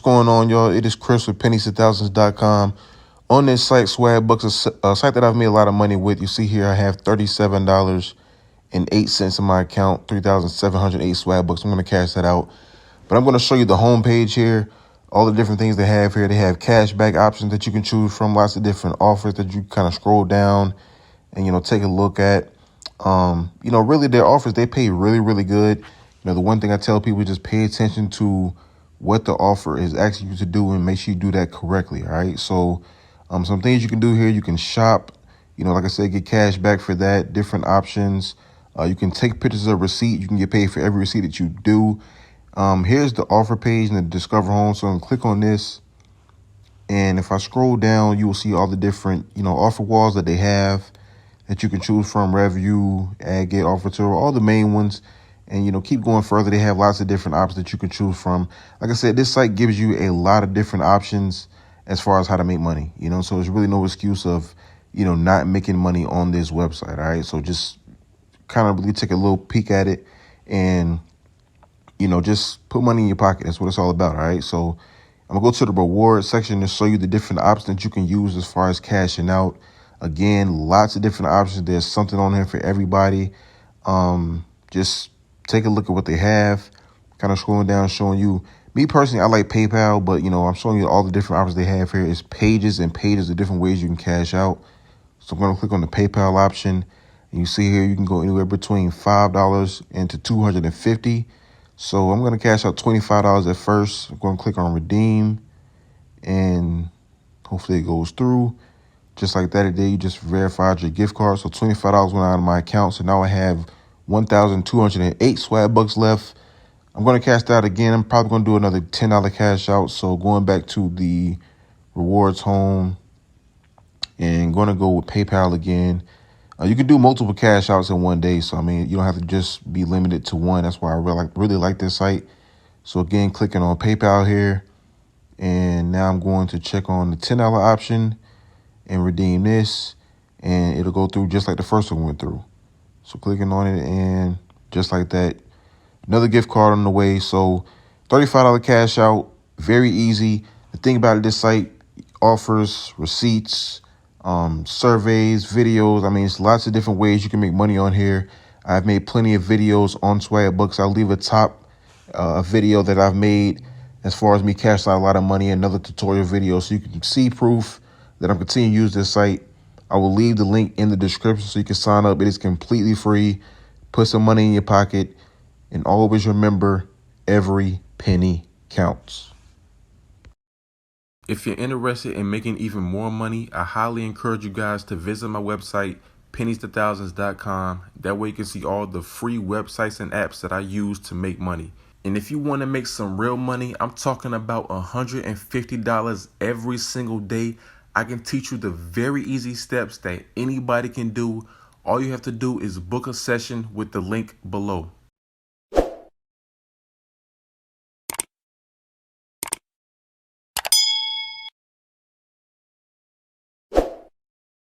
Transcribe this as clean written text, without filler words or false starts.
going on, y'all? It is Chris with pennies2000s.com. On this site, Swagbucks, a site that I've made a lot of money with. You see here, I have $37.08 in my account, 3,708 Swagbucks. I'm going to cash that out. But I'm going to show you the home page here, all the different things they have here. They have cashback options that you can choose from, lots of different offers that you kind of scroll down and, take a look at. Really their offers, they pay really, really good. The one thing I tell people is just pay attention to what the offer is asking you to do and make sure you do that correctly. All right. So some things you can do here. You can shop, like I said, get cash back for that, different options. You can take pictures of receipt. You can get paid for every receipt that you do. Here's the offer page in the Discover Home. So I'm gonna click on this. And if I scroll down, you will see all the different, offer walls that they have that you can choose from: review, add, get, offer to, all the main ones. And, keep going further. They have lots of different options that you can choose from. Like I said, this site gives you a lot of different options as far as how to make money, so there's really no excuse of, not making money on this website. All right. So just kind of really take a little peek at it and, just put money in your pocket. That's what it's all about. All right. So I'm gonna go to the reward section to show you the different options that you can use as far as cashing out. Again, lots of different options. There's something on here for everybody. Just take a look at what they have, kind of scrolling down, showing you. Me personally, I like PayPal, but, I'm showing you all the different options they have here. It's pages and pages of different ways you can cash out. So I'm going to click on the PayPal option. And you see here, you can go anywhere between $5 and to $250. So I'm going to cash out $25 at first. I'm going to click on redeem and hopefully it goes through. Just like that, today you just verified your gift card. So $25 went out of my account. So now I have 1,208 Swagbucks left. I'm going to cash that out again. I'm probably going to do another $10 cash out. So going back to the rewards home and going to go with PayPal again. You can do multiple cash outs in one day. So, you don't have to just be limited to one. That's why I really like this site. So again, clicking on PayPal here. And now I'm going to check on the $10 option and redeem this. And it'll go through just like the first one went through. So clicking on it and just like that, another gift card on the way. So $35 cash out, very easy. The thing about it, this site offers receipts, surveys, videos. It's lots of different ways you can make money on here. I've made plenty of videos on Swagbucks. I'll leave a top video that I've made as far as me cashing out a lot of money, another tutorial video, so you can see proof that I'm continuing to use this site. I will leave the link in the description so you can sign up. It is completely free. Put some money in your pocket and always remember, every penny counts. If you're interested in making even more money, I highly encourage you guys to visit my website, pennies2000s.com. That way you can see all the free websites and apps that I use to make money. And if you want to make some real money, I'm talking about $150 every single day. I can teach you the very easy steps that anybody can do. All you have to do is book a session with the link below.